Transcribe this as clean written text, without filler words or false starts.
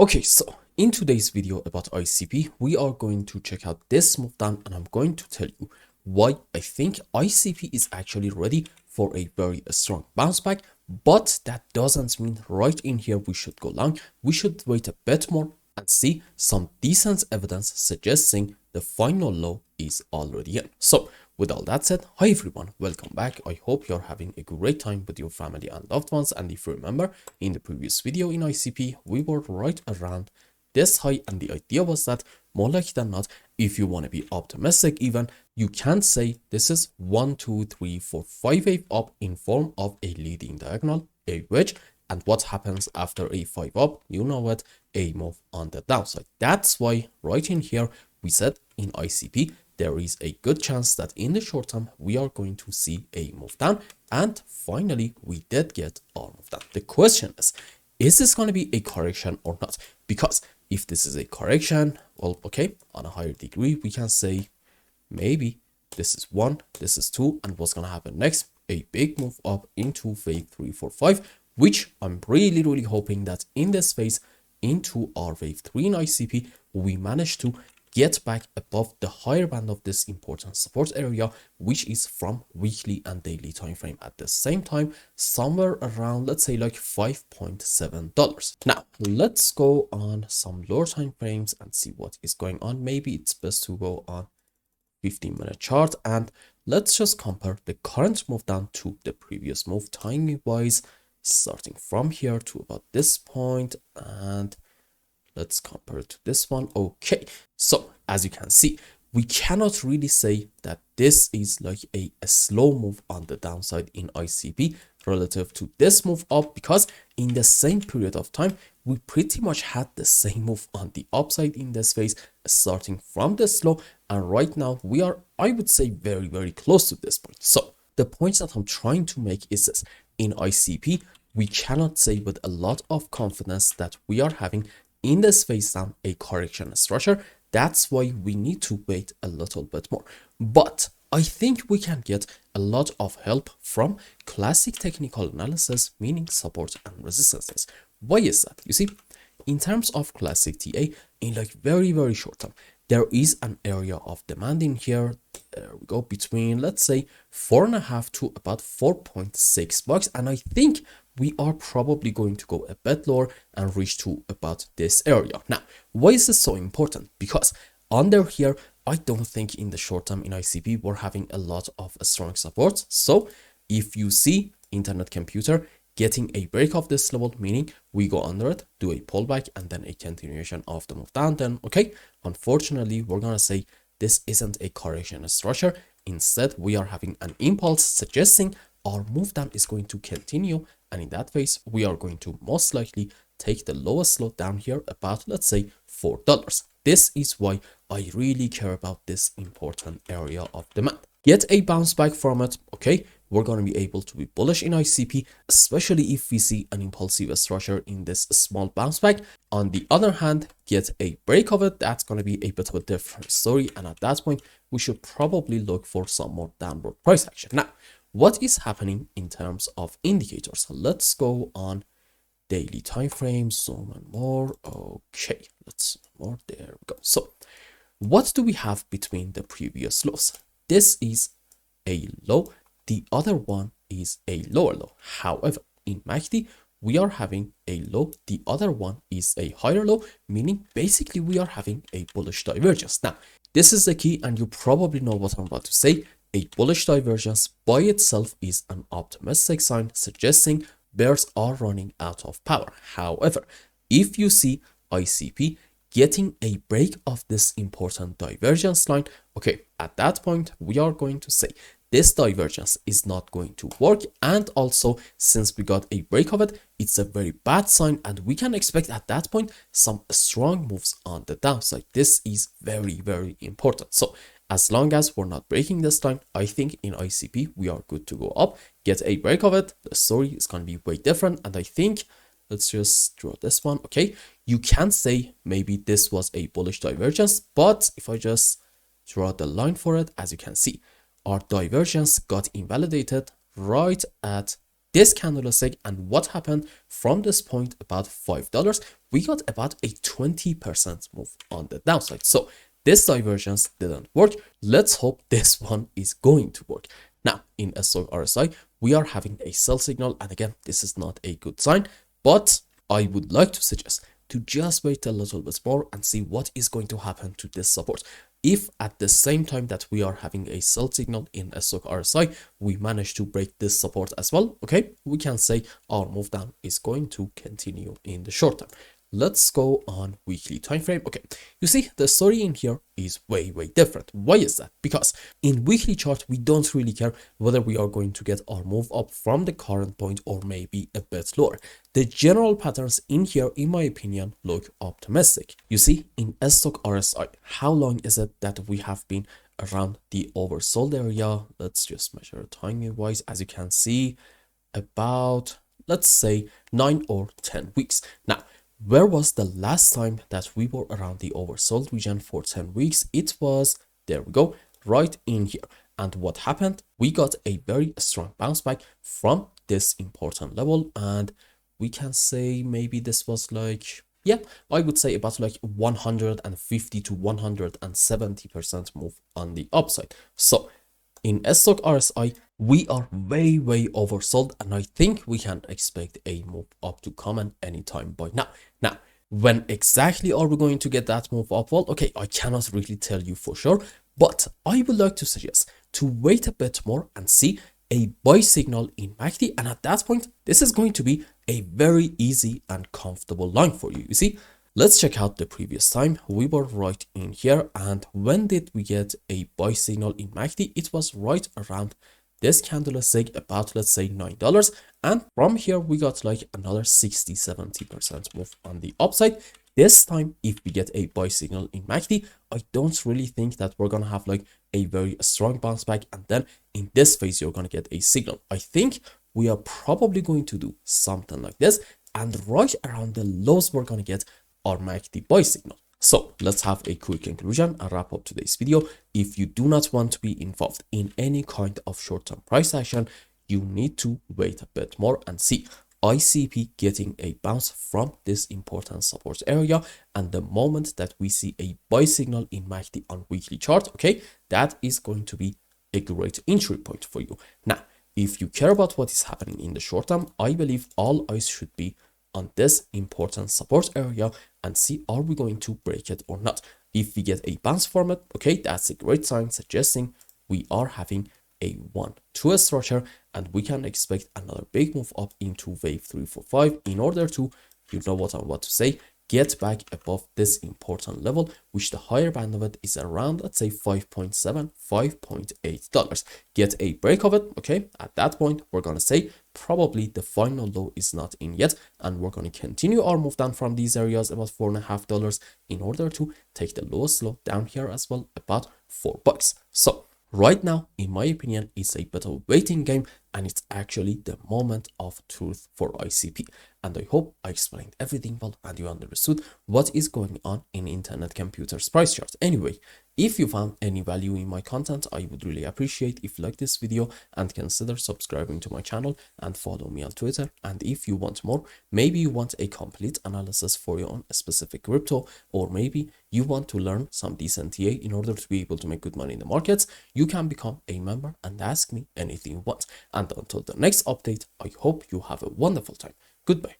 Okay, so in today's video about ICP, we are going to check out this move down and I'm going to tell you why I think ICP is actually ready for a very strong bounce back, but that doesn't mean right in here we should go long. We should wait a bit more and see some decent evidence suggesting the final low is already in. So with all that said, hi everyone, welcome back. I hope you're having a great time with your family and loved ones. And if you remember, in the previous video in ICP, we were right around this high, and the idea was that more likely than not, if you want to be optimistic even, you can say this is 1, 2, 3, 4, 5 wave up in form of a leading diagonal, a wedge, and what happens after a 5 up, you know what, a move on the downside. That's why right in here we said in ICP there is a good chance that in the short term we are going to see a move down, and finally we did get our move down. The question is this going to be a correction or not? Because if this is a correction, well, okay, on a higher degree we can say maybe this is 1, this is 2, and what's going to happen next? A big move up into wave 3, 4, 5, which I'm really hoping that in this phase into our wave 3 in ICP we manage to get back above the higher band of this important support area, which is from weekly and daily time frame at the same time, somewhere around, let's say, like $5.7. Now let's go on some lower time frames and see what is going on. Maybe it's best to go on 15-minute chart and let's just compare the current move down to the previous move timing wise, starting from here to about this point, and let's compare it to this one. Okay, so as you can see, we cannot really say that this is like a slow move on the downside in ICP relative to this move up, because in the same period of time we pretty much had the same move on the upside in this phase, starting from this low, and right now we are, I would say, very close to this point. So the point that I'm trying to make is this: in ICP we cannot say with a lot of confidence that we are having in this phase down a correction structure. That's why we need to wait a little bit more. But I think we can get a lot of help from classic technical analysis, meaning support and resistances. Why is that? You see, in terms of classic TA, in like very short term, there is an area of demand in here. There we go, between, let's say, 4.5 to about 4.6 bucks, and I think we are probably going to go a bit lower and reach to about this area. Now, why is this so important? Because under here, I don't think in the short term in ICP we're having a lot of strong support. So if you see internet computer getting a break of this level, meaning we go under it, do a pullback, and then a continuation of the move down, then okay, unfortunately we're gonna say this isn't a correction structure. Instead, we are having an impulse suggesting our move down is going to continue, and in that case we are going to most likely take the lowest low down here about, let's say, $4. This is why I really care about this important area of demand. Get a bounce back from it, okay, we're going to be able to be bullish in ICP, especially if we see an impulsive structure in this small bounce back. On the other hand, get a break of it, that's going to be a bit of a different story, and at that point we should probably look for some more downward price action. Now, what is happening in terms of indicators? Let's go on daily time frame, zoom and more. Okay, let's more, there we go. So what do we have between the previous lows? This is a low, the other one is a lower low. However, in MACD we are having a low, the other one is a higher low, meaning basically we are having a bullish divergence. Now this is the key, and you probably know what I'm about to say. A bullish divergence by itself is an optimistic sign suggesting bears are running out of power. However, if you see ICP getting a break of this important divergence line, okay, at that point we are going to say this divergence is not going to work, and also since we got a break of it, it's a very bad sign, and we can expect at that point some strong moves on the downside. This is very important. So as long as we're not breaking this line, I think in ICP we are good to go up. Get a break of it, the story is going to be way different, and I think, let's just draw this one. Okay, you can say maybe this was a bullish divergence, but if I just draw the line for it, as you can see, our divergence got invalidated right at this candlestick, and what happened from this point, about $5, we got about a 20% move on the downside. So this divergence didn't work. Let's hope this one is going to work. Now in a stock RSI, we are having a sell signal, and again, this is not a good sign, but I would like to suggest to just wait a little bit more and see what is going to happen to this support. If at the same time that we are having a sell signal in a stock RSI, we manage to break this support as well, okay, we can say our move down is going to continue in the short term. Let's go on weekly time frame. Okay, you see the story in here is way different. Why is that? Because in weekly chart, we don't really care whether we are going to get our move up from the current point or maybe a bit lower. The general patterns in here, in my opinion, look optimistic. You see, in a stock RSI, how long is it that we have been around the oversold area? Let's just measure timing wise. As you can see, about, let's say 9 or 10 weeks. Now, where was the last time that we were around the oversold region for 10 weeks? It was, there we go, right in here. And what happened? We got a very strong bounce back from this important level. And we can say maybe this was like, yeah, I would say about like 150 to 170% move on the upside. So in stock RSI, we are way oversold, and I think we can expect a move up to come in anytime by now. Now, when exactly are we going to get that move up? Well, okay, I cannot really tell you for sure, but I would like to suggest to wait a bit more and see a buy signal in MACD, and at that point, this is going to be a very easy and comfortable line for you. You see, let's check out the previous time. We were right in here, and when did we get a buy signal in MACD? It was right around this candlestick, about, let's say, $9, and from here we got like another 60-70% move on the upside. This time, if we get a buy signal in MACD, I don't really think that we're gonna have like a very strong bounce back, and then in this phase you're gonna get a signal. I think we are probably going to do something like this, and right around the lows we're gonna get our MACD buy signal. So let's have a quick conclusion and wrap up today's video. If you do not want to be involved in any kind of short-term price action, you need to wait a bit more and see ICP getting a bounce from this important support area. And the moment that we see a buy signal in MACD on weekly chart, okay, that is going to be a great entry point for you. Now, if you care about what is happening in the short term, I believe all eyes should be on this important support area and see, are we going to break it or not? If we get a bounce from it, okay, that's a great sign suggesting we are having a 1-2 structure, and we can expect another big move up into wave 345 in order to, you know what I'm about to say, get back above this important level, which the higher band of it is around, let's say $5.7, $5.8. Get a break of it, okay? At that point, we're gonna say probably the final low is not in yet, and we're gonna continue our move down from these areas about $4.5 in order to take the lowest low down here as well, about $4. So right now, in my opinion, it's a bit of a waiting game, and it's actually the moment of truth for ICP. And I hope I explained everything well and you understood what is going on in Internet Computer's price chart. Anyway, if you found any value in my content, I would really appreciate if you like this video and consider subscribing to my channel and follow me on Twitter. And if you want more, maybe you want a complete analysis for your own specific crypto, or maybe you want to learn some decent TA in order to be able to make good money in the markets, you can become a member and ask me anything you want. And until the next update, I hope you have a wonderful time. Goodbye.